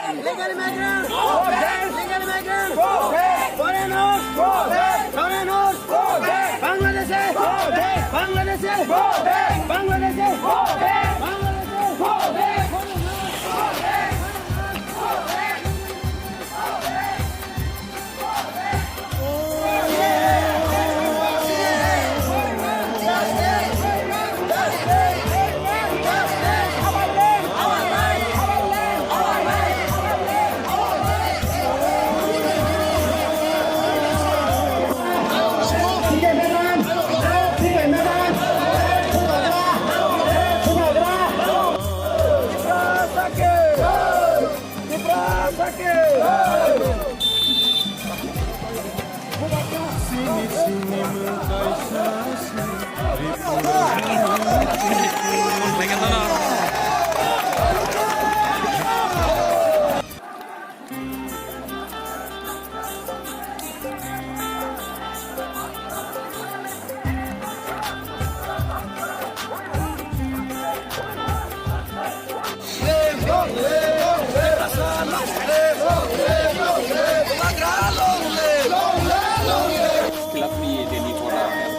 Legal migrants, legal migrants, foreigners, Bangladesh,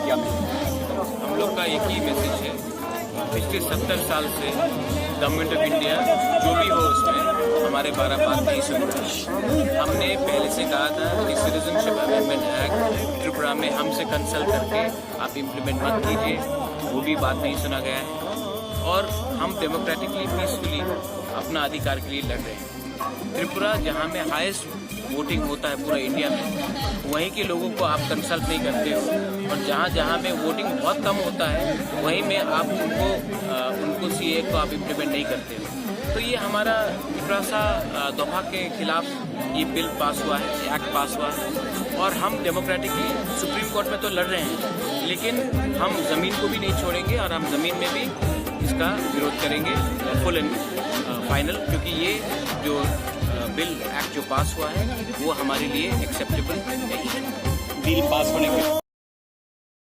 हम लोग का एक ही मैसेज है, पिछले 70 साल से गवर्नमेंट ऑफ इंडिया जो भी हो उसमें हमारे 12 बात नहीं सुन रहा। हमने पहले से कहा था कि सिटीजनशिप अमेंडमेंट एक्ट त्रिपुरा में हमसे कंसल्ट करके आप इम्प्लीमेंट मत कीजिए, वो भी बात नहीं सुना गया है और हम डेमोक्रेटिकली पीसफुली अपना अधिकार के लिए लड़ रहे हैं। त्रिपुरा जहाँ में हाईएस्ट वोटिंग होता है पूरा इंडिया में, वहीं के लोगों को आप कंसल्ट नहीं करते हो और जहाँ में वोटिंग बहुत कम होता है वहीं में आप उनको सीए को आप इम्प्लीमेंट नहीं करते हो। तो ये हमारा त्रिपुरा सा दोहा के खिलाफ ये बिल पास हुआ है, एक्ट पास हुआ है और हम डेमोक्रेटिकली सुप्रीम कोर्ट में तो लड़ रहे हैं, लेकिन हम ज़मीन को भी नहीं छोड़ेंगे और हम ज़मीन में भी इसका विरोध करेंगे फुल एंड फाइनल, क्योंकि ये जो बिल एक्ट जो पास हुआ है वो हमारे लिए एक्सेप्टेबल नहीं है। बिल पास होने के